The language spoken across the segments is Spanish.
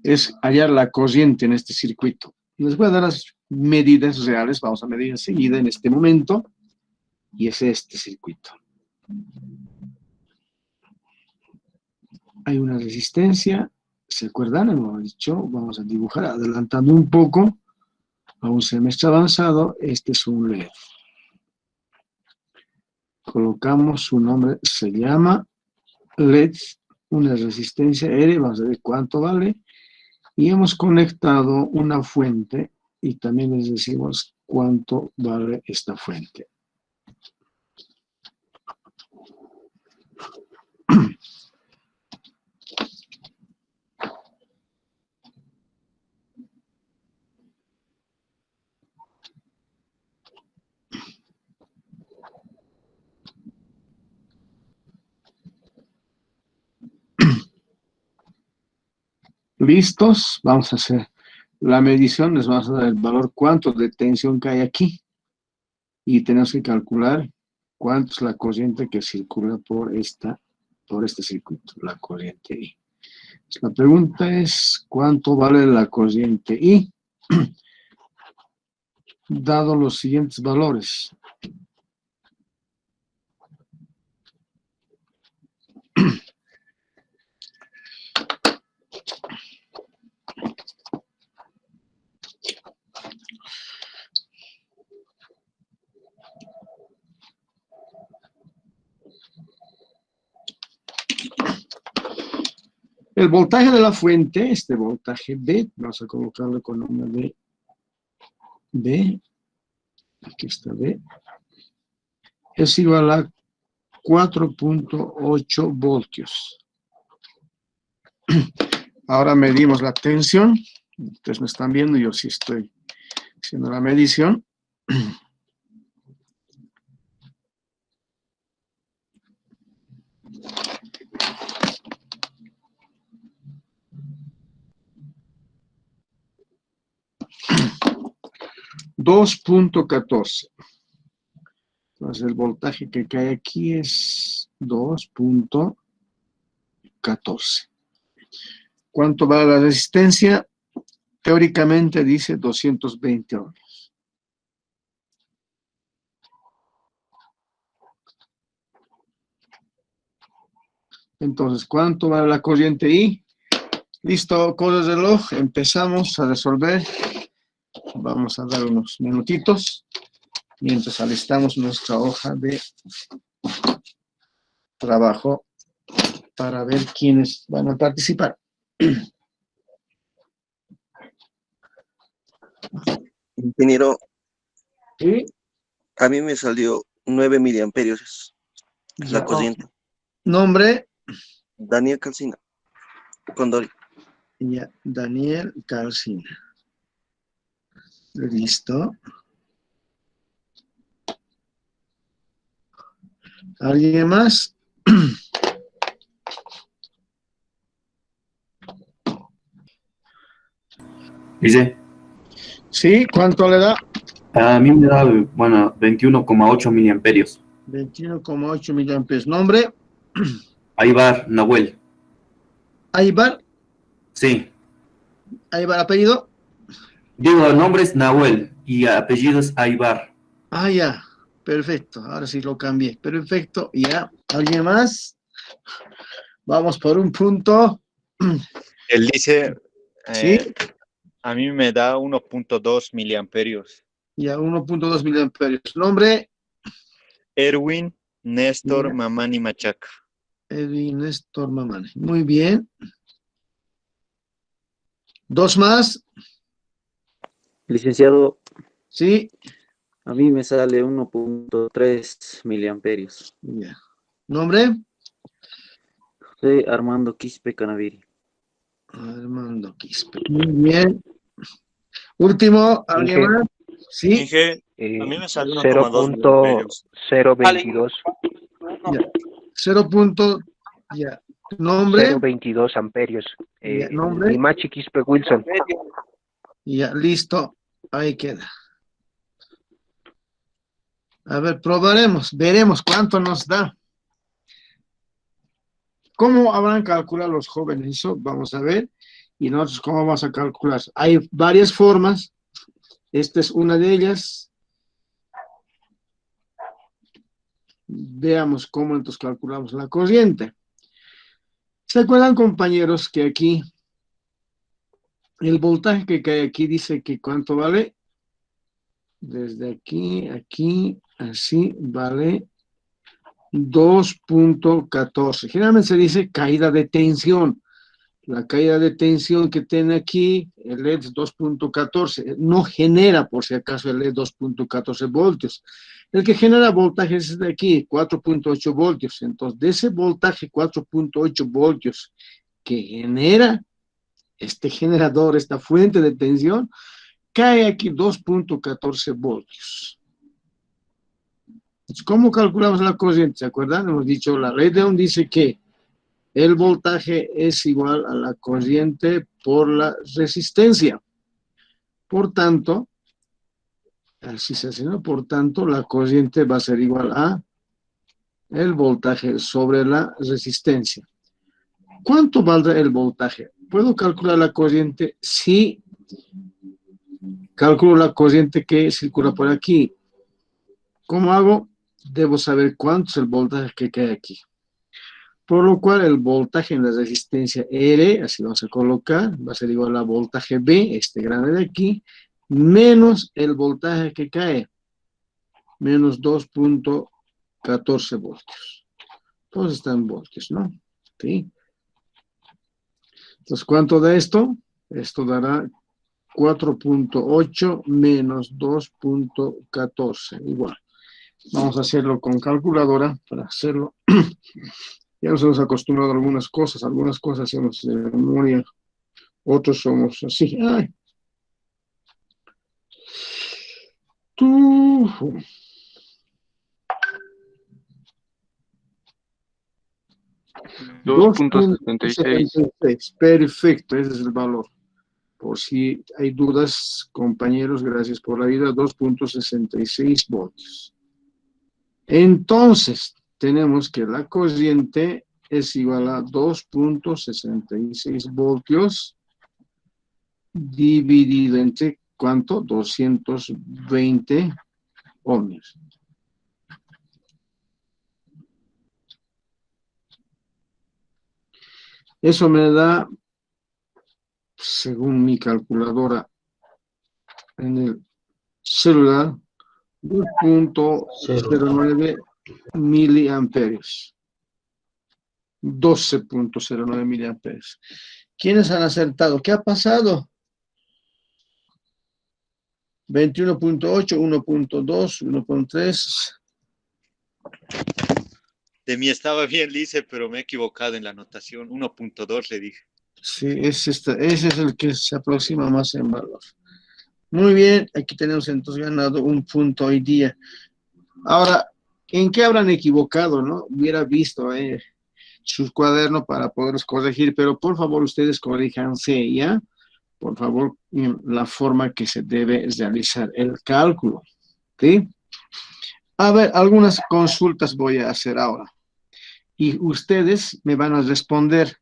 es hallar la corriente en este circuito. Les voy a dar las medidas reales, vamos a medir enseguida en este momento, y es este circuito. Hay una resistencia, ¿se acuerdan? Hemos dicho, vamos a dibujar adelantando un poco a un semestre avanzado. Este es un LED. Colocamos su nombre, se llama LED, una resistencia R, vamos a ver cuánto vale, y hemos conectado una fuente y también les decimos cuánto vale esta fuente. ¿Listos? Vamos a hacer la medición, les vamos a dar el valor cuánto de tensión que hay aquí y tenemos que calcular cuánto es la corriente que circula por este circuito, la corriente I. La pregunta es ¿cuánto vale la corriente I? Dado los siguientes valores. El voltaje de la fuente, este voltaje B, vamos a colocarlo con nombre de B, aquí está B, es igual a 4.8 voltios. Ahora medimos la tensión, ustedes me están viendo, yo sí estoy haciendo la medición. 2.14. Entonces el voltaje que cae aquí es 2.14. ¿Cuánto vale la resistencia? Teóricamente dice 220 ohms. Entonces, ¿cuánto vale la corriente I? Listo, con el reloj, empezamos a resolver. Vamos a dar unos minutitos mientras alistamos nuestra hoja de trabajo para ver quiénes van a participar. Ingeniero, ¿Sí? a mí me salió 9 miliamperios la corriente. Nombre. Daniel Calcina, Condori. Ya, Daniel Calcina. Listo. ¿Alguien más? Dice, Sí, ¿cuánto le da? a mí me da, bueno, 21,8 miliamperios. 21,8 miliamperes. ¿Nombre? Aybar Nahuel. Aybar. Sí. Aybar, apellido. Digo, el nombre es Nahuel y apellido es Aybar. Ah, ya. Perfecto. Ahora sí lo cambié. Perfecto. Ya. ¿Alguien más? Vamos por un punto. Él dice, Sí. a mí me da 1.2 miliamperios. Ya, 1.2 miliamperios. ¿Nombre? Erwin Néstor Mamani Machaca. Erwin Néstor Mamani. Muy bien. ¿Dos más? Licenciado, Sí. a mí me sale 1.3 miliamperios. Ya. ¿Nombre? José Armando Quispe Canaviri. Armando Quispe. Muy bien. Último, ¿alguien más? Sí. Inge, a mí me sale 1,2 miliamperios. 0.022. Ya. 0. Ya. ¿Nombre? 0.22 amperios. Ya. ¿Nombre? Limachi Quispe Wilson. Ya, listo. Ahí queda. A ver, probaremos, veremos cuánto nos da. ¿Cómo habrán calculado los jóvenes eso? Vamos a ver. ¿Y nosotros cómo vamos a calcular? Hay varias formas. Esta es una de ellas. Veamos cómo entonces calculamos la corriente. ¿Se acuerdan, compañeros, que aquí el voltaje que cae aquí dice que cuánto vale? Desde aquí, aquí, así, vale 2.14. Generalmente se dice caída de tensión. La caída de tensión que tiene aquí, el LED es 2.14. No genera, por si acaso, el LED 2.14 voltios. El que genera voltaje es de aquí, 4.8 voltios. Entonces, de ese voltaje 4.8 voltios que genera este generador, esta fuente de tensión, cae aquí 2.14 voltios. Entonces, ¿cómo calculamos la corriente? ¿Se acuerdan? Hemos dicho, la ley de Ohm dice que el voltaje es igual a la corriente por la resistencia. Por tanto, así se hace, ¿no? Por tanto, la corriente va a ser igual a el voltaje sobre la resistencia. ¿Cuánto valdrá el voltaje? ¿Puedo calcular la corriente? Sí. Calculo la corriente que circula por aquí. ¿Cómo hago? Debo saber cuánto es el voltaje que cae aquí. Por lo cual el voltaje en la resistencia R, así vamos a colocar, va a ser igual a voltaje B, este grande de aquí, menos el voltaje que cae, menos 2.14 voltios. Todos están en voltios, ¿no? ¿Sí? Entonces, ¿cuánto da esto? Esto dará 4.8 menos 2.14, igual. Vamos a hacerlo con calculadora para hacerlo. Ya nos hemos acostumbrado a algunas cosas hacemos de memoria, otros somos así. Ay. Tú. 2.76. Perfecto, ese es el valor. Por si hay dudas, compañeros, gracias por la vida, 2.66 voltios. Entonces, tenemos que la corriente es igual a 2.66 voltios dividido entre, ¿cuánto? 220 ohmios. Eso me da, según mi calculadora en el celular, 2.09 miliamperios. 12.09 miliamperios. ¿Quiénes han acertado? ¿Qué ha pasado? 21.8, 1.2, 1.3. De mí estaba bien, Lice, pero me he equivocado en la anotación. 1.2 le dije. Sí, ese es el que se aproxima más en valor. Muy bien, aquí tenemos entonces ganado un punto hoy día. Ahora, ¿en qué habrán equivocado, no? Hubiera visto sus cuadernos para poderlos corregir, pero por favor ustedes corríjanse, ¿ya? Por favor, la forma que se debe realizar el cálculo, ¿sí? A ver, algunas consultas voy a hacer ahora. Y ustedes me van a responder.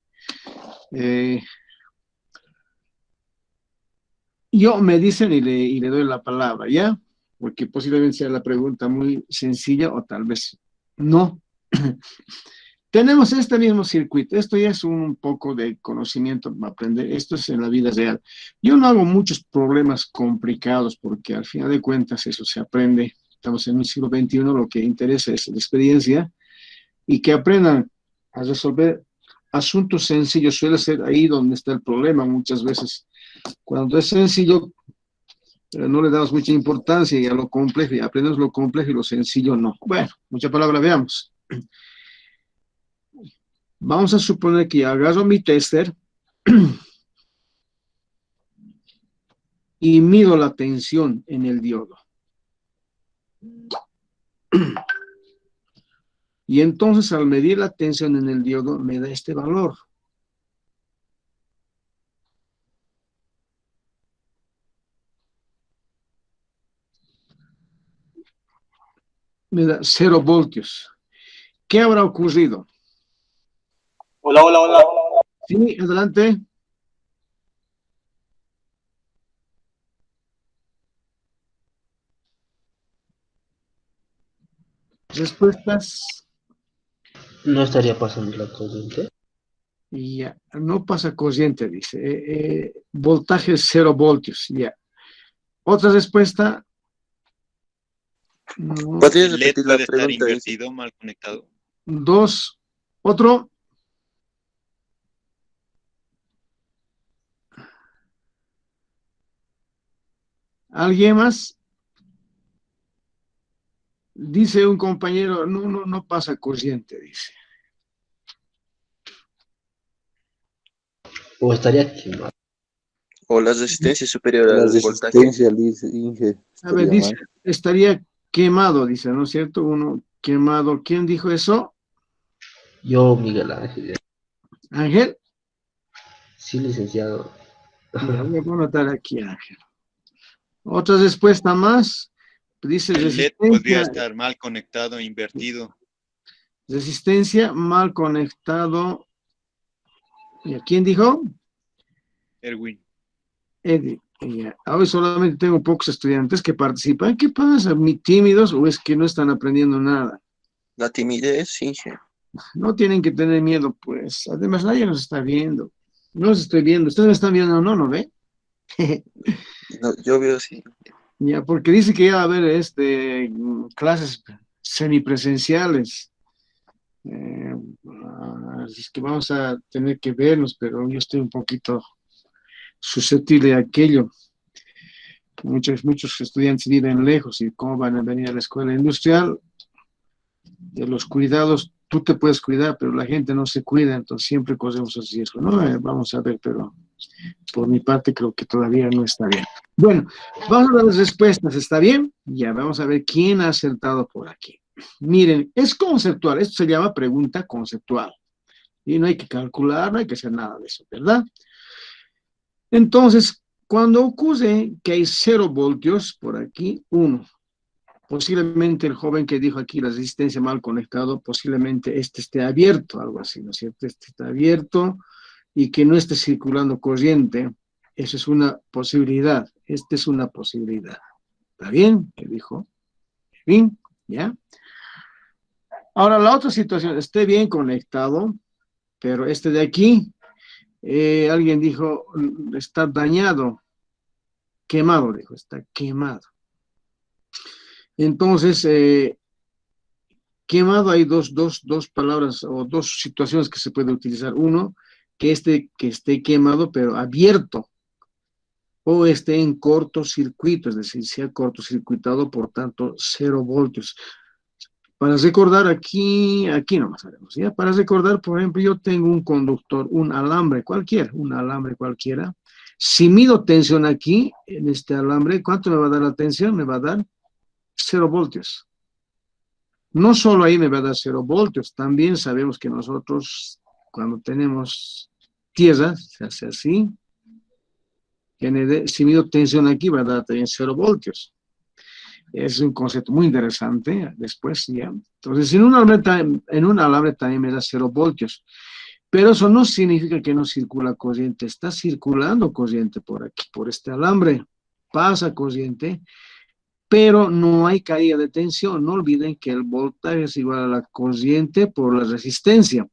Yo me dicen y le doy la palabra, ¿ya? Porque posiblemente sea la pregunta muy sencilla o tal vez no. Tenemos este mismo circuito. Esto ya es un poco de conocimiento para aprender. Esto es en la vida real. Yo no hago muchos problemas complicados porque al final de cuentas eso se aprende. Estamos en el siglo XXI, lo que interesa es la experiencia y que aprendan a resolver asuntos sencillos. Suele ser ahí donde está el problema muchas veces. Cuando es sencillo, no le damos mucha importancia y a lo complejo, y aprendemos lo complejo y lo sencillo no. Bueno, mucha palabra, veamos. Vamos a suponer que agarro mi tester y mido la tensión en el diodo. Y entonces al medir la tensión en el diodo me da este valor. Me da 0 voltios. ¿Qué habrá ocurrido? Hola. Sí, adelante. Respuestas. No estaría pasando la corriente. Y ya, no pasa corriente, dice. Voltaje es 0 voltios, ya. Otra respuesta. No. ¿Podrías El LED repetir la puede estar pregunta? invertido, mal conectado. 2. Otro. ¿Alguien más? Dice un compañero, no pasa corriente, dice. O estaría quemado. ¿O la resistencia superior La al voltaje? resistencia, dice Inge, A ver, estaría dice, mal. estaría quemado, dice, ¿no es cierto? Uno quemado. ¿Quién dijo eso? Yo, Miguel Ángel. Ángel. Sí, licenciado. Ya, voy a anotar aquí, Ángel. Otra respuesta más. Dice El LED podría resistencia. estar mal conectado, invertido. Resistencia mal conectado. ¿Y a quién dijo? Erwin. Eddie. Hoy solamente tengo pocos estudiantes que participan. ¿Qué pasa? ¿Tímidos o es que no están aprendiendo nada? La timidez, Inge. No tienen que tener miedo, pues. Además, nadie nos está viendo. No los estoy viendo. ¿Ustedes me están viendo o no? ¿No ve? No, yo veo sí. Ya, porque dice que ya va a haber clases semipresenciales. Así es que vamos a tener que vernos, pero yo estoy un poquito susceptible a aquello. Muchos estudiantes viven lejos y cómo van a venir a la escuela industrial. De los cuidados, tú te puedes cuidar, pero la gente no se cuida, entonces siempre corremos el riesgo, ¿no? Vamos a ver, pero por mi parte creo que todavía no está bien. Bueno, vamos a ver las respuestas, ¿está bien? Ya, vamos a ver quién ha acertado por aquí. Miren, es conceptual, esto se llama pregunta conceptual. Y no hay que calcular, no hay que hacer nada de eso, ¿verdad? Entonces, cuando ocurre que hay 0 voltios, por aquí, 1. Posiblemente el joven que dijo aquí la resistencia mal conectado, posiblemente este esté abierto, algo así, ¿no es cierto? Este está abierto y que no esté circulando corriente. Eso es una posibilidad. Esta es una posibilidad. ¿Está bien? ¿Qué dijo? Bien, ¿ya? Ahora, la otra situación, esté bien conectado, pero este de aquí, alguien dijo, está dañado, quemado, dijo, está quemado. Entonces, quemado hay dos palabras o dos situaciones que se puede utilizar. Uno, que esté quemado, pero abierto, o esté en cortocircuito, es decir, sea cortocircuitado, por tanto, 0 voltios. Para recordar aquí nomás haremos, ¿ya? Para recordar, por ejemplo, yo tengo un conductor, un alambre cualquiera. Si mido tensión aquí, en este alambre, ¿cuánto me va a dar la tensión? Me va a dar 0 voltios. No solo ahí me va a dar 0 voltios, también sabemos que nosotros, cuando tenemos tierra, se hace así, si mido tensión aquí, va a dar también 0 voltios. Es un concepto muy interesante, después ya. Entonces, en un alambre también me da 0 voltios, pero eso no significa que no circula corriente, está circulando corriente por aquí, por este alambre, pasa corriente, pero no hay caída de tensión. No olviden que el voltaje es igual a la corriente por la resistencia.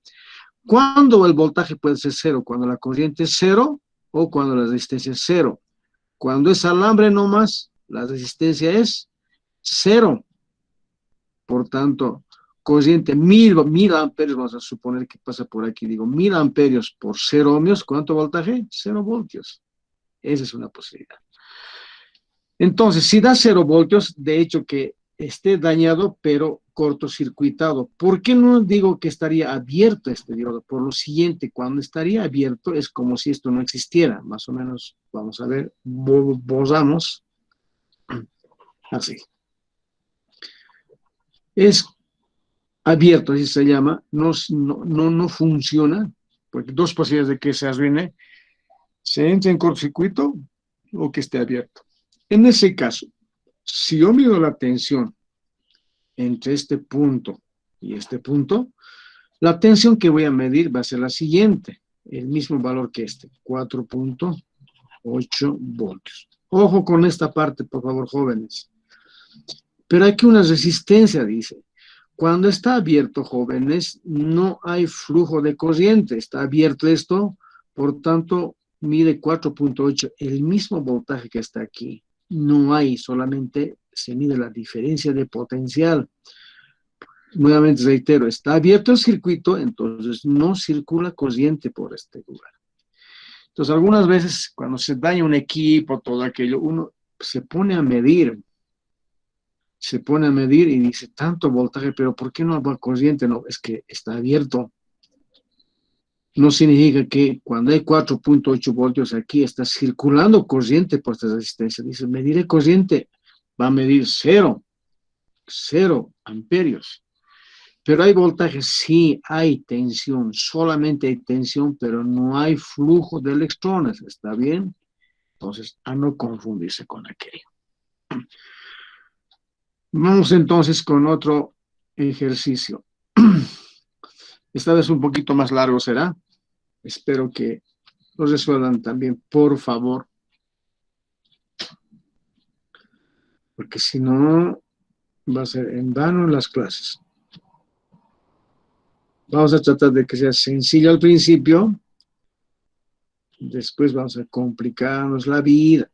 ¿Cuándo el voltaje puede ser 0? Cuando la corriente es 0 o cuando la resistencia es 0. Cuando es alambre nomás, la resistencia es 0. Por tanto, corriente 1000 amperios, vamos a suponer que pasa por aquí, digo 1000 amperios por 0 ohmios, ¿cuánto voltaje? 0 voltios. Esa es una posibilidad. Entonces, si da 0 voltios, de hecho que esté dañado, pero cortocircuitado. ¿Por qué no digo que estaría abierto este diodo? Por lo siguiente, cuando estaría abierto es como si esto no existiera. Más o menos, vamos a ver, borramos así. Es abierto, así se llama, no funciona, porque dos posibilidades de que se arruine, se entre en cortocircuito o que esté abierto. En ese caso, si yo mido la tensión entre este punto y este punto, la tensión que voy a medir va a ser la siguiente, el mismo valor que este, 4.8 voltios. Ojo con esta parte, por favor, jóvenes. Pero hay que una resistencia, dice. Cuando está abierto, jóvenes, no hay flujo de corriente. Está abierto esto, por tanto, mide 4.8, el mismo voltaje que está aquí. No hay, solamente se mide la diferencia de potencial. Nuevamente reitero, está abierto el circuito, entonces no circula corriente por este lugar. Entonces, algunas veces cuando se daña un equipo, todo aquello, uno se pone a medir y dice, tanto voltaje, pero ¿por qué no va corriente? No, es que está abierto. No significa que cuando hay 4.8 voltios aquí está circulando corriente por esta resistencia. Dice, mediré corriente, va a medir 0 amperios. Pero hay voltaje, sí, hay tensión, solamente hay tensión, pero no hay flujo de electrones, ¿está bien? Entonces, a no confundirse con aquello. Vamos entonces con otro ejercicio. Esta vez un poquito más largo será. Espero que lo resuelvan también, por favor. Porque si no, va a ser en vano las clases. Vamos a tratar de que sea sencillo al principio. Después vamos a complicarnos la vida.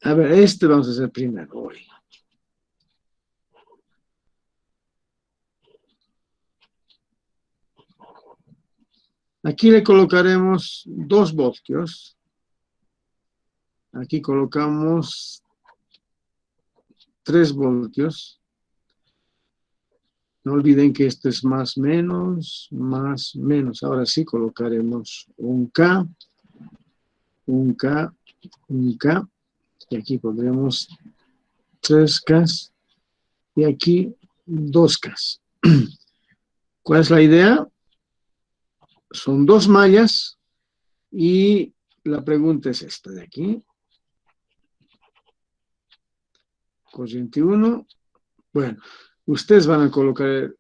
A ver, este vamos a hacer primero hoy. Aquí le colocaremos 2 voltios. Aquí colocamos 3 voltios. No olviden que esto es más, menos, más, menos. Ahora sí colocaremos un K, un K, un K. Y aquí pondremos 3K. Y aquí 2K. ¿Cuál es la idea? Son 2 mallas. Y la pregunta es esta de aquí. Corriente 1. Bueno, ustedes van a colocar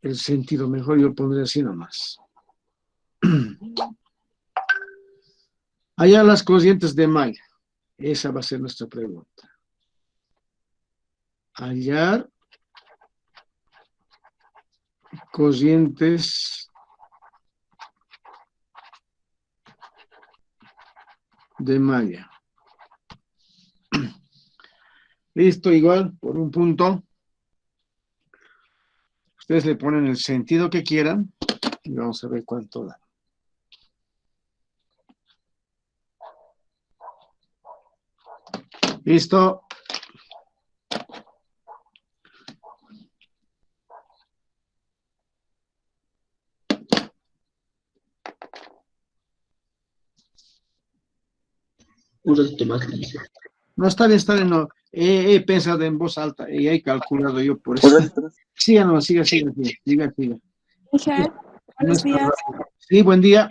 el sentido mejor, yo pondré así nomás. Allá las corrientes de malla. Esa va a ser nuestra pregunta. Hallar corrientes de malla. Listo, igual, por un punto. Ustedes le ponen el sentido que quieran y vamos a ver cuánto da. Listo. Un ratito más, Lisa. No, está bien, no. He pensado en voz alta y he calculado yo por eso. Hola, Siga, no, siga. Miguel, No buenos está días. rápido. Sí, buen día.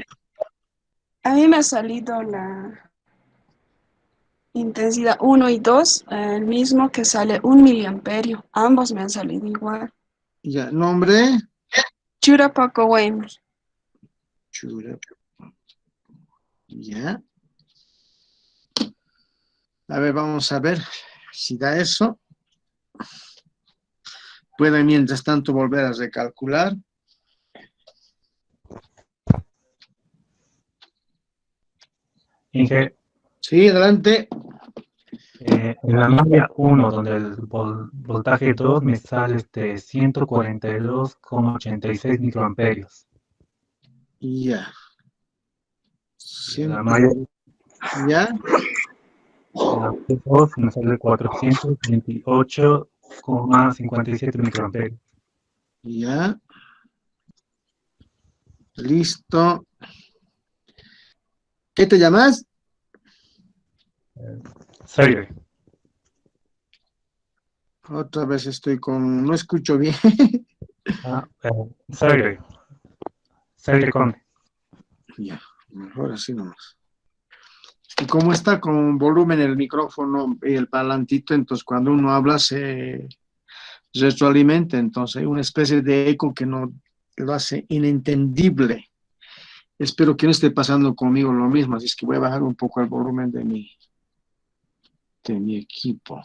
A mí me ha salido la intensidad 1 y 2, el mismo que sale 1 miliamperio. Ambos me han salido igual. Ya, nombre. Chura Paco Wayne. Chura. Ya. A ver, vamos a ver si da eso. Pueden mientras tanto volver a recalcular. Inge, Sí, adelante. en la malla 1, donde el voltaje 2 me sale 142,86 microamperios. Ya. En la malla Ya. 2 me sale 428,57 microamperios. Ya. Listo. ¿Qué te llamas? Sergey. Otra vez estoy con... No escucho bien. Sergey. Sergey Conde. Ya, mejor así nomás. Y como está con volumen el micrófono y el parlantito, entonces cuando uno habla se retroalimenta, entonces hay una especie de eco que no lo hace inentendible. Espero que no esté pasando conmigo lo mismo, así es que voy a bajar un poco el volumen de mi de mi equipo.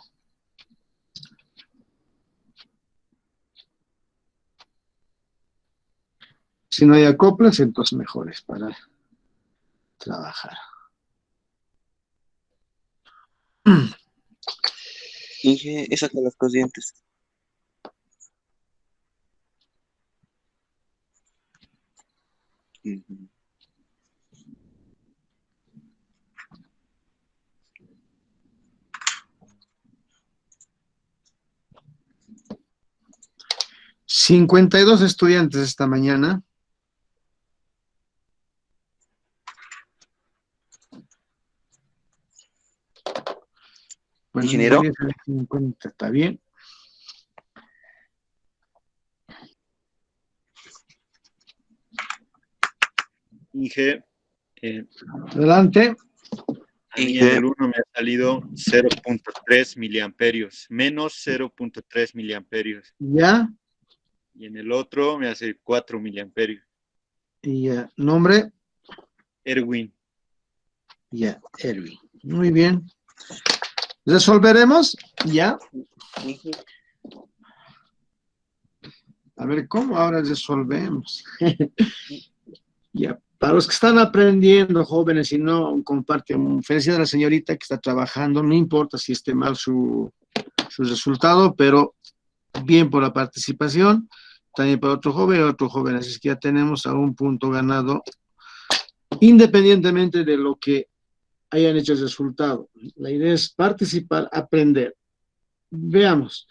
Si no hay acoplas, entonces mejores para trabajar. Inge, he sacado las corrientes. Ujú. $52 estudiantes esta mañana. Bueno, Ingeniero. 50, está bien. Inge, Adelante. a mí en el 1 me ha salido 0.3 miliamperios, menos 0.3 miliamperios. Ya. Y en el otro me hace 4 miliamperios. Y ya. Nombre. Erwin. Ya. Erwin. Muy bien. ¿Resolveremos? Ya. A ver, ¿cómo ahora resolvemos? Ya. Para los que están aprendiendo, jóvenes, y no comparten, felicidades a la señorita que está trabajando, no importa si esté mal su resultado, pero bien por la participación, también para otro joven, así es que ya tenemos a un punto ganado, independientemente de lo que hayan hecho el resultado. La idea es participar, aprender. Veamos.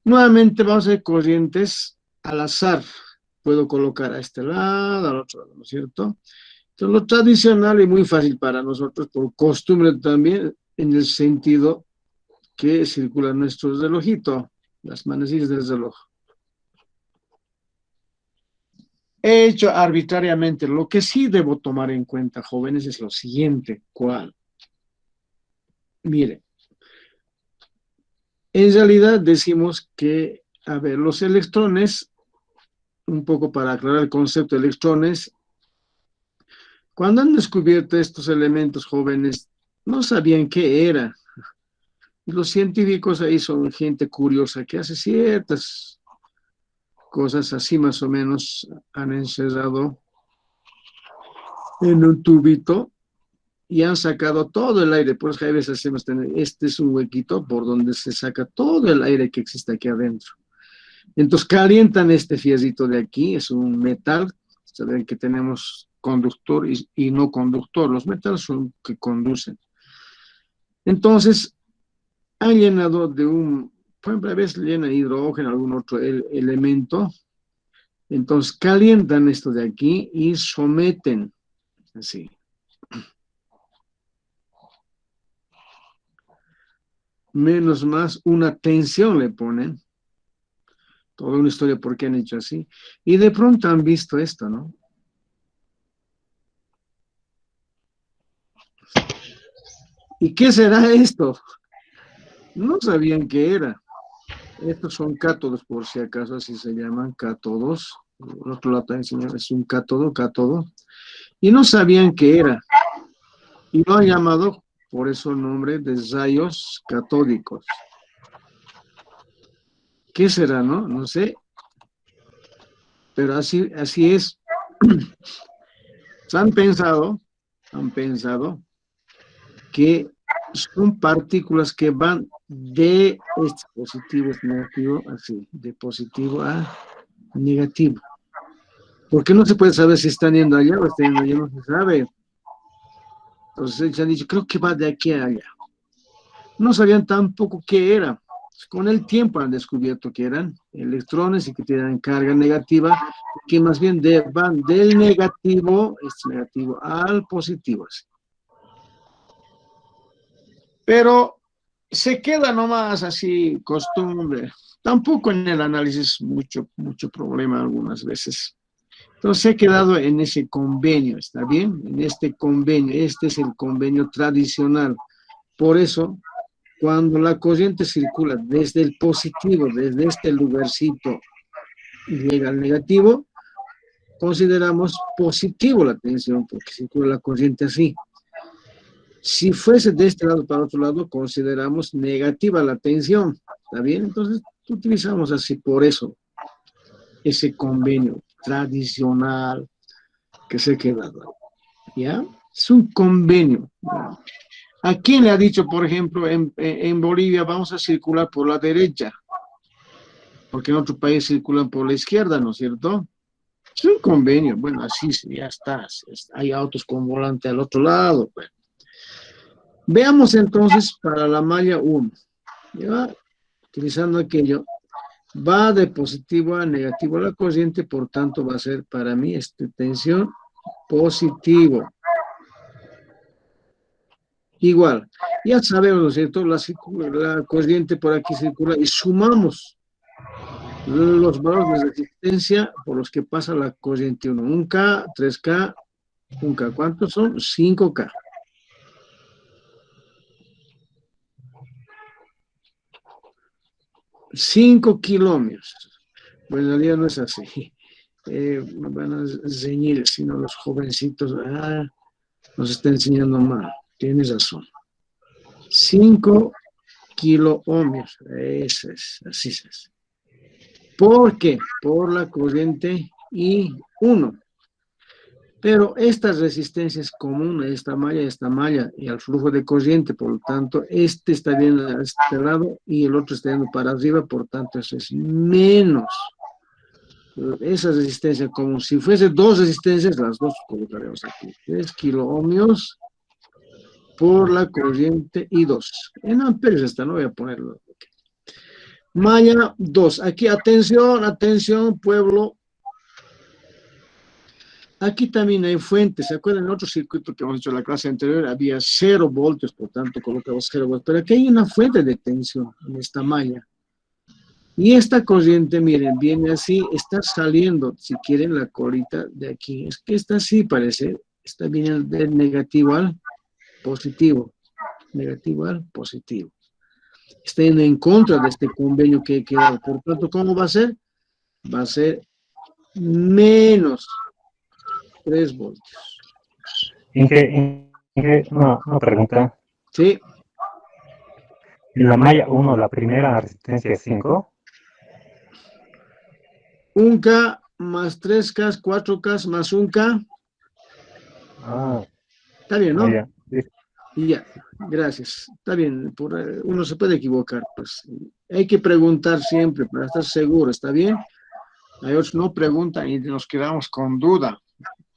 Nuevamente vamos a hacer corrientes al azar. Puedo colocar a este lado, al otro lado, ¿no es cierto? Entonces, lo tradicional y muy fácil para nosotros, por costumbre también, en el sentido que circula nuestro relojito, las manecillas del reloj. He hecho arbitrariamente. Lo que sí debo tomar en cuenta, jóvenes, es lo siguiente. ¿Cuál? Mire, en realidad decimos que, a ver, los electrones, un poco para aclarar el concepto de electrones, cuando han descubierto estos elementos, jóvenes, no sabían qué era. Los científicos ahí son gente curiosa que hace ciertas cosas así más o menos, han encerrado en un tubito y han sacado todo el aire. Por eso a veces hacemos tener, este es un huequito por donde se saca todo el aire que existe aquí adentro. Entonces calientan este fierrito de aquí, es un metal, saben que tenemos conductor y no conductor, los metales son que conducen. Entonces han llenado de un, por ejemplo, a veces llena hidrógeno, algún otro elemento, entonces calientan esto de aquí y someten, así. Menos más, una tensión le ponen, toda una historia por qué han hecho así, y de pronto han visto esto, ¿no? ¿Y qué será esto? No sabían qué era. Estos son cátodos, por si acaso así se llaman, cátodos. El otro lado también, señor, es un cátodo. Y no sabían qué era. Y lo han llamado, por eso el nombre de rayos catódicos. ¿Qué será, no? No sé. Pero así es. Han pensado que son partículas que van de este positivo es negativo, así, de positivo a negativo. ¿Por qué no se puede saber si están yendo allá o están yendo allá? No se sabe. Entonces se han dicho, creo que va de aquí a allá. No sabían tampoco qué era. Con el tiempo han descubierto que eran electrones y que tienen carga negativa, que más bien van del negativo, este negativo, al positivo. Así. Pero se queda nomás así, costumbre. Tampoco en el análisis mucho problema algunas veces. Entonces he quedado en ese convenio, ¿está bien? En este convenio, este es el convenio tradicional. Por eso, cuando la corriente circula desde el positivo, desde este lugarcito, y llega al negativo, consideramos positivo la tensión, porque circula la corriente así. Si fuese de este lado para otro lado, consideramos negativa la tensión. ¿Está bien? Entonces, utilizamos así por eso ese convenio tradicional que se queda, ¿ya? Es un convenio. ¿Ya? ¿A quién le ha dicho, por ejemplo, en Bolivia vamos a circular por la derecha? Porque en otro país circulan por la izquierda, ¿no es cierto? Es un convenio. Bueno, así ya está. Hay autos con volante al otro lado. Bueno. Veamos entonces para la malla 1. ¿Ya? Utilizando aquello. Va de positivo a negativo la corriente, por tanto va a ser para mí tensión positivo. Igual, ya sabemos, ¿no es cierto? La corriente por aquí circula y sumamos los valores de resistencia por los que pasa la corriente 1. 1K, 3K, 1K. ¿Cuántos son? 5K. $5 kilómetros. Bueno, en realidad no es así. Me van a enseñar, sino los jovencitos, nos está enseñando mal. Tienes razón. 5 kiloohmios. Eso es, así es. ¿Por qué? Por la corriente I1. Pero esta resistencia es común a esta malla y al flujo de corriente, por lo tanto, este está bien a este lado y el otro está yendo para arriba, por tanto, eso es menos. Esa resistencia, como si fuese dos resistencias, las dos colocaremos aquí. 3 kiloohmios por la corriente I2. En amperios está, no voy a ponerlo. Malla 2. Aquí, atención, atención, pueblo. Aquí también hay fuentes. ¿Se acuerdan? En otro circuito que hemos hecho en la clase anterior había 0 voltios, por tanto colocamos 0 voltios. Pero aquí hay una fuente de tensión en esta malla. Y esta corriente, miren, viene así, está saliendo, si quieren, la colita de aquí. Es que está así, parece. Está viniendo del negativo al positivo. Negativo al positivo. Está en contra de este convenio que he quedado. Por tanto, ¿cómo va a ser? Va a ser menos 3 voltios. No, pregunta. Sí. En la malla 1, la primera resistencia es 5. 1K más 3K, 4K más 1K. Está bien, ¿no? Ya. Y ya, gracias. Está bien, uno se puede equivocar, pues. Hay que preguntar siempre para estar seguro, ¿está bien? Hay otros no preguntan y nos quedamos con duda.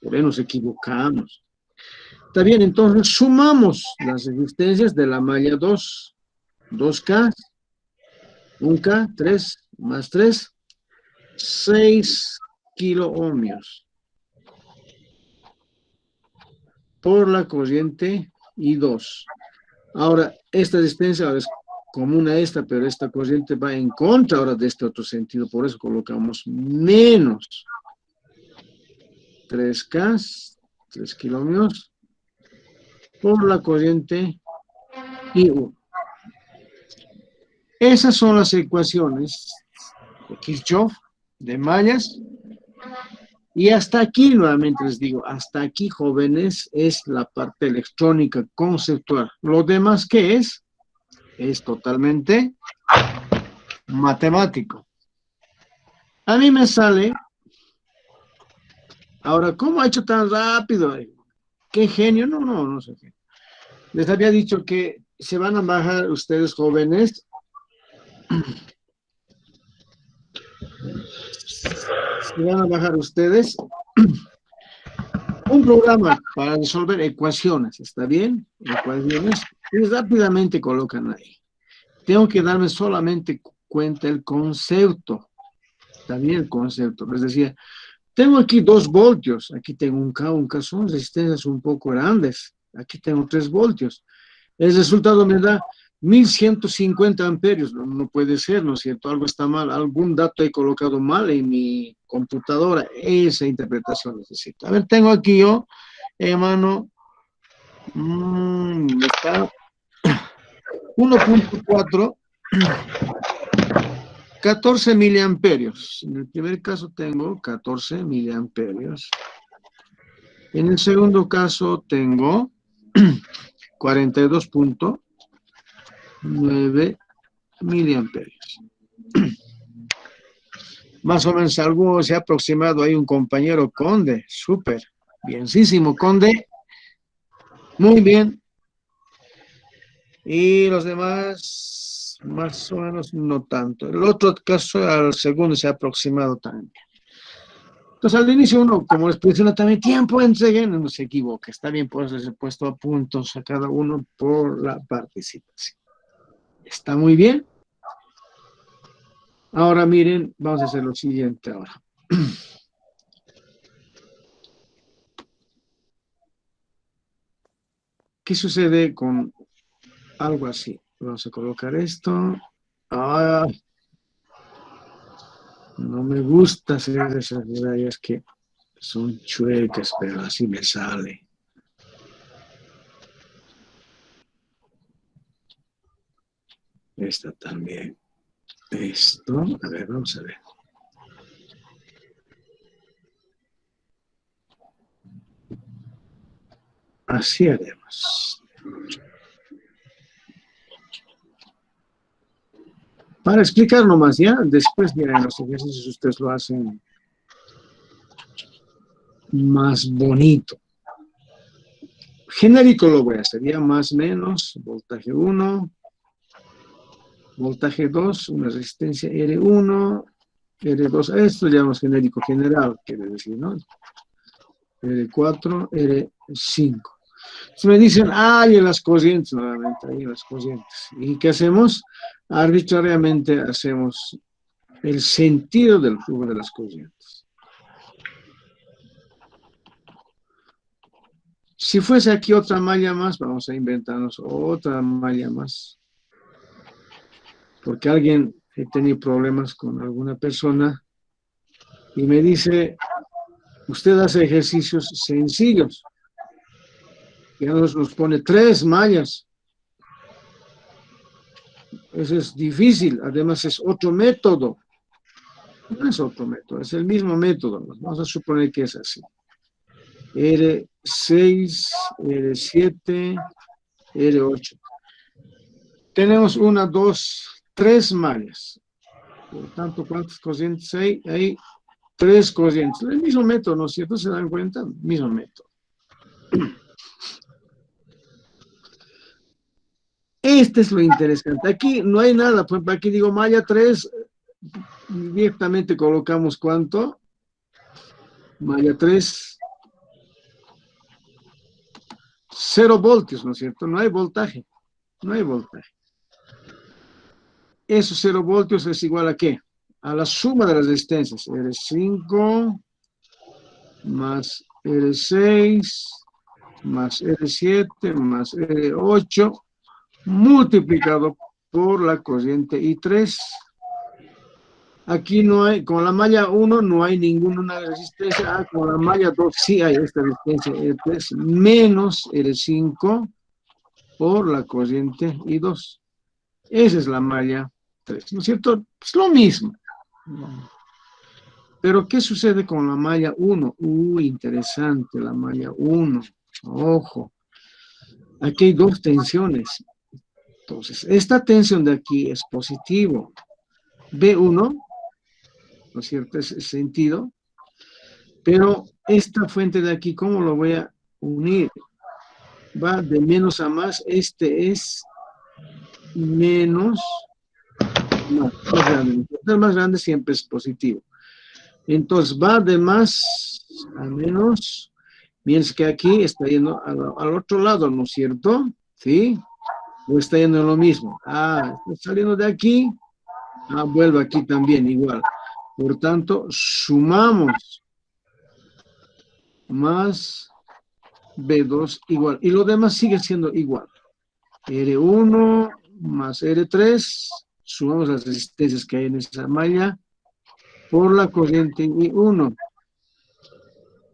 Por ahí nos equivocamos. Está bien, entonces sumamos las resistencias de la malla 2. 2K, 1K, 3 más 3, 6 kiloohmios por la corriente I2. Ahora, esta resistencia ahora es común a esta, pero esta corriente va en contra ahora de este otro sentido, por eso colocamos menos 3K, 3 kiloohmios, por la corriente I1. Esas son las ecuaciones de Kirchhoff, de mallas, y hasta aquí, nuevamente les digo, hasta aquí, jóvenes, es la parte electrónica conceptual. Lo demás, ¿qué es? Es totalmente matemático. A mí me sale, ahora, ¿cómo ha hecho tan rápido? ¿Qué genio? No sé qué. Les había dicho que se van a bajar ustedes, jóvenes, un programa para resolver ecuaciones, ¿está bien? Ecuaciones, y rápidamente colocan ahí. Tengo que darme solamente cuenta el concepto, ¿está bien? El concepto. Les decía, tengo aquí 2 voltios, aquí tengo 1K son resistencias un poco grandes, aquí tengo 3 voltios. El resultado me da 1150 amperios, no puede ser, ¿no es cierto? Algo está mal, algún dato he colocado mal en mi computadora, esa interpretación necesito. A ver, tengo aquí yo, hermano, está 1.4, 14 miliamperios. En el primer caso tengo 14 miliamperios. En el segundo caso tengo 42.9 miliamperios. Más o menos algo se ha aproximado ahí un compañero Conde, súper, bienísimo Conde, muy bien. Y los demás, más o menos no tanto. El otro caso, al segundo se ha aproximado también. Entonces al inicio uno, como les menciona también, tiempo entreguen, no se equivoca, está bien pues les he puesto a puntos a cada uno por la participación. Está muy bien. Ahora miren, vamos a hacer lo siguiente ahora. ¿Qué sucede con algo así? Vamos a colocar esto. Ah, no me gusta hacer esas rayas que son chuecas, pero así me sale. Esta también. Esto, a ver, vamos a ver. Así haremos. Para explicar nomás, ¿ya? Después, miren, los ejercicios ustedes lo hacen más bonito. Genérico lo voy a hacer, ya más menos, voltaje 1, voltaje 2, una resistencia R1, R2, esto llamamos genérico general, quiere decir, ¿no? R4, R5. Si me dicen, en las corrientes, nuevamente, ahí en las corrientes. ¿Y qué hacemos? Arbitrariamente hacemos el sentido del flujo de las corrientes. Si fuese aquí otra malla más, vamos a inventarnos otra malla más. Porque alguien, he tenido problemas con alguna persona y me dice, usted hace ejercicios sencillos. Y nos pone 3 mallas. Eso es difícil, además es otro método. No es otro método, es el mismo método. Vamos a suponer que es así. R6, R7, R8. Tenemos 1, 2, 3 mallas. Por lo tanto, ¿cuántas corrientes hay? Hay 3 corrientes. El mismo método, ¿no es cierto? ¿Se dan cuenta? Mismo método. Este es lo interesante. Aquí no hay nada. Pues aquí digo malla 3. Directamente colocamos ¿cuánto? Malla 3. 0 voltios, ¿no es cierto? No hay voltaje. No hay voltaje. Esos 0 voltios es igual a ¿qué? A la suma de las resistencias. R5 más R6 más R7 más R8 multiplicado por la corriente I3. Aquí no hay, con la malla 1 no hay ninguna resistencia. Con la malla 2 sí hay esta resistencia R3 menos R5 por la corriente I2. Esa es la malla 3, ¿no es cierto? Es lo mismo. Pero ¿qué sucede con la malla 1? Interesante la malla 1. Ojo. Aquí hay 2 tensiones. Entonces, esta tensión de aquí es positivo. B1, ¿no es cierto? Es sentido. Pero esta fuente de aquí, ¿cómo lo voy a unir? Va de menos a más. Este es menos. No, más grande. El más grande siempre es positivo. Entonces, va de más a menos. Mientras que aquí está yendo al otro lado, ¿no es cierto? ¿Sí? O está yendo en lo mismo. Está saliendo de aquí. Vuelve aquí también, igual. Por tanto, sumamos más B2 igual. Y lo demás sigue siendo igual. R1 más R3. Sumamos las resistencias que hay en esa malla por la corriente I1.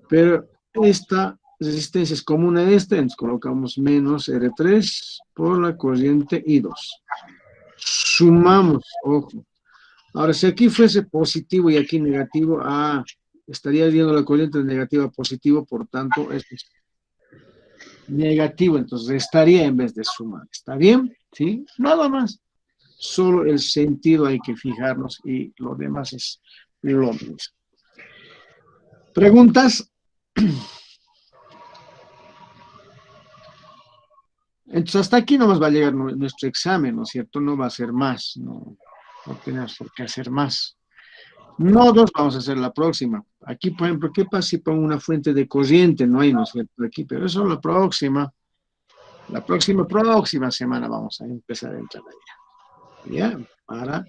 Pero esta resistencia es común a esta, entonces colocamos menos R3 por la corriente I2. Sumamos, ojo. Ahora, si aquí fuese positivo y aquí negativo, estaría yendo la corriente de negativo a positivo, por tanto, esto negativo, entonces restaría en vez de sumar. ¿Está bien? ¿Sí? Nada más. Solo el sentido hay que fijarnos y lo demás es lo mismo. ¿Preguntas? Entonces, hasta aquí nomás va a llegar nuestro examen, ¿no es cierto? No va a ser más, no tenemos por qué hacer más. Nodos vamos a hacer la próxima. Aquí, por ejemplo, ¿qué pasa si pongo una fuente de corriente? No hay, ¿no es cierto? Aquí, pero eso es la próxima semana vamos a empezar a entrar allá. ¿Ya? Ahora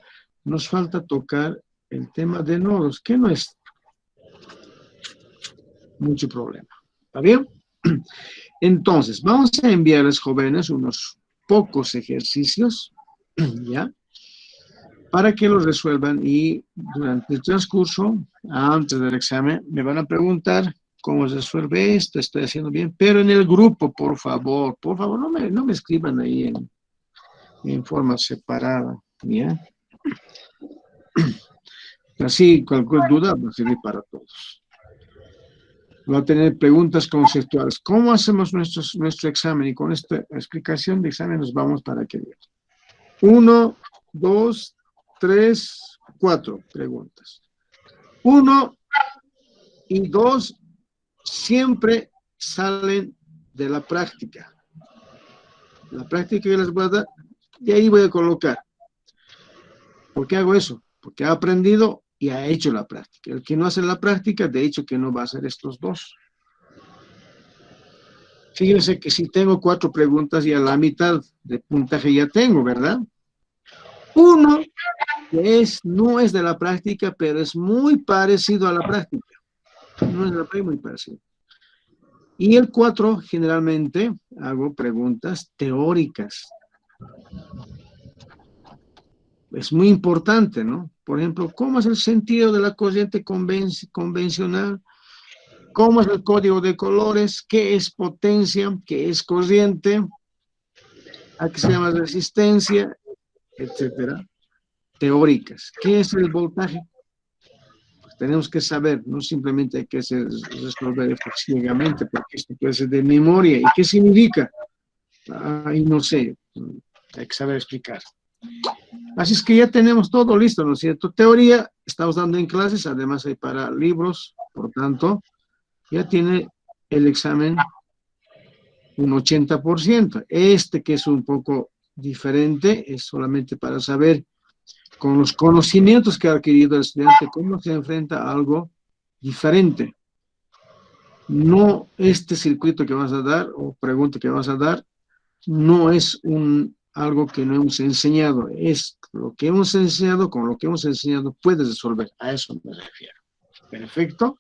nos falta tocar el tema de nodos, que no es mucho problema. ¿Está bien? Entonces, vamos a enviarles, jóvenes, unos pocos ejercicios, ¿ya? Para que los resuelvan y durante el transcurso, antes del examen, me van a preguntar cómo se resuelve esto, estoy haciendo bien, pero en el grupo, por favor, no me escriban ahí en forma separada, ¿ya? Así, cualquier duda va a servir para todos. Va a tener preguntas conceptuales. ¿Cómo hacemos nuestro examen? Y con esta explicación de examen nos vamos para que vean. 1, 2, 3, 4 preguntas. 1 y 2 siempre salen de la práctica. La práctica que les voy a dar, y ahí voy a colocar. ¿Por qué hago eso? Porque ha aprendido y ha hecho la práctica. El que no hace la práctica, de hecho que no va a hacer estos dos. Fíjense que si tengo 4 preguntas, ya la mitad de puntaje ya tengo, ¿verdad? 1 no es de la práctica, pero es muy parecido a la práctica. No es de la práctica, muy parecido. Y el 4, generalmente, hago preguntas teóricas. Es muy importante, ¿no? Por ejemplo, ¿cómo es el sentido de la corriente convencional? ¿Cómo es el código de colores? ¿Qué es potencia? ¿Qué es corriente? ¿A qué se llama resistencia? Etcétera. Teóricas. ¿Qué es el voltaje? Pues tenemos que saber, no simplemente hay que resolver esto ciegamente, porque esto puede ser de memoria. ¿Y qué significa? Ay, no sé, hay que saber explicar. Así es que ya tenemos todo listo, ¿no es cierto? Teoría, estamos dando en clases, además hay para libros, por tanto, ya tiene el examen un 80%. Este que es un poco diferente, es solamente para saber con los conocimientos que ha adquirido el estudiante cómo se enfrenta a algo diferente. No este circuito que vas a dar o pregunta que vas a dar, no es algo que no hemos enseñado, es lo que hemos enseñado, con lo que hemos enseñado puedes resolver, a eso me refiero. Perfecto.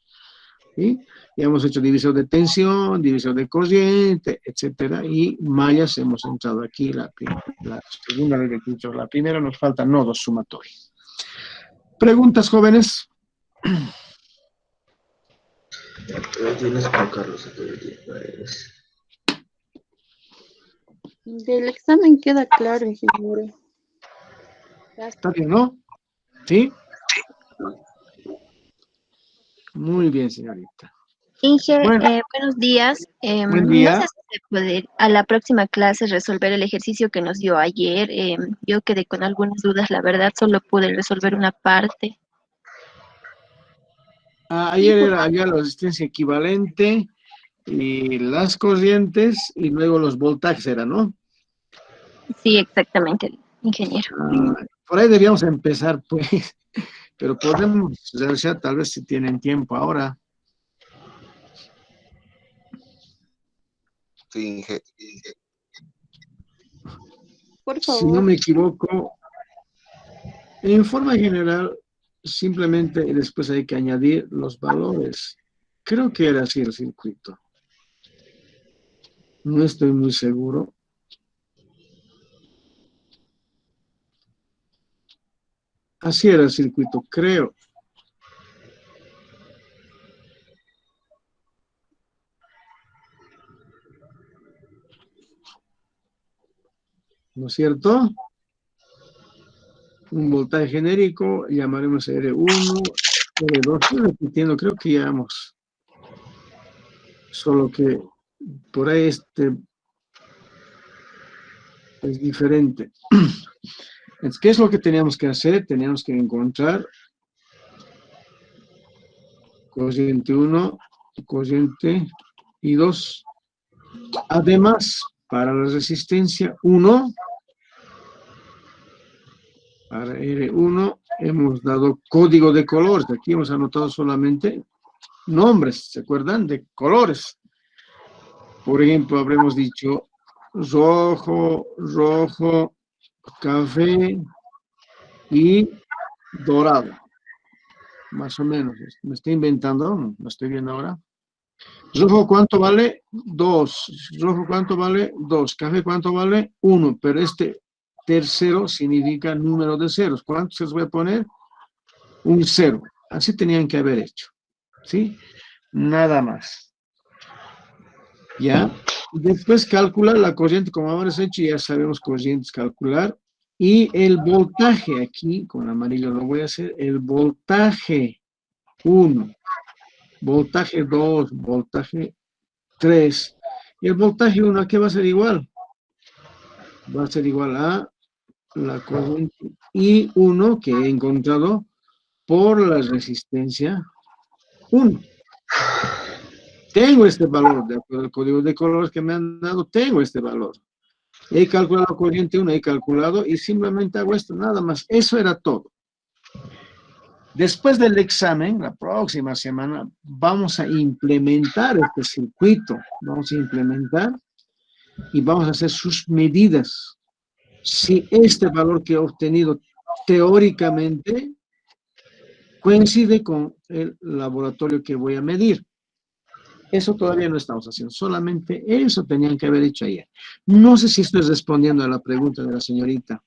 ¿Sí? Ya hemos hecho división de tensión, división de corriente, etcétera, y mallas hemos entrado aquí, la segunda vez que he dicho, la primera nos falta nodos sumatorios. ¿Preguntas, jóvenes? Tienes con Carlos. Del examen queda claro, ingeniero. ¿Está bien, no? ¿Sí? Muy bien, señorita. Inge, Bueno, buenos días. buen día. No sé si se puede a la próxima clase resolver el ejercicio que nos dio ayer. Yo quedé con algunas dudas, la verdad, solo pude resolver una parte. Ayer era ya la resistencia equivalente y las corrientes y luego los voltajes era, ¿no? Sí, exactamente, ingeniero. Por ahí deberíamos empezar, pues, pero podemos realizar tal vez si tienen tiempo ahora. Sí, Por favor. Si no me equivoco, en forma general, simplemente después hay que añadir los valores. Creo que era así el circuito. No estoy muy seguro. Así era el circuito, creo. ¿No es cierto? Un voltaje genérico, llamaremos R1, R2, estoy repitiendo, creo que ya hemos. Solo que por ahí es diferente. Entonces, ¿qué es lo que teníamos que hacer? Teníamos que encontrar cociente 1, cociente y 2. Además, para la resistencia 1, para R1 hemos dado código de colores. Aquí hemos anotado solamente nombres, ¿se acuerdan? De colores. Por ejemplo, habremos dicho rojo, rojo, café y dorado. Más o menos. Me estoy inventando, no lo estoy viendo ahora. Rojo, ¿cuánto vale? 2. Rojo, ¿cuánto vale? 2. Café, ¿cuánto vale? 1. Pero este tercero significa número de ceros. ¿Cuántos se les voy a poner? Un 0. Así tenían que haber hecho. ¿Sí? Nada más. ¿Ya? Después calcular la corriente, como habrás hecho, ya sabemos corrientes calcular. Y el voltaje aquí, con amarillo lo voy a hacer, el voltaje 1, voltaje 2, voltaje 3. Y el voltaje 1, ¿a qué va a ser igual? Va a ser igual a la corriente I1 que he encontrado por la resistencia 1. Tengo este valor, de acuerdo al código de colores que me han dado, tengo este valor. He calculado corriente 1, he calculado y simplemente hago esto, nada más. Eso era todo. Después del examen, la próxima semana, vamos a implementar este circuito. Vamos a implementar y vamos a hacer sus medidas. Si este valor que he obtenido teóricamente coincide con el laboratorio que voy a medir. Eso todavía no estamos haciendo, solamente eso tenían que haber hecho ayer. No sé si estoy respondiendo a la pregunta de la señorita.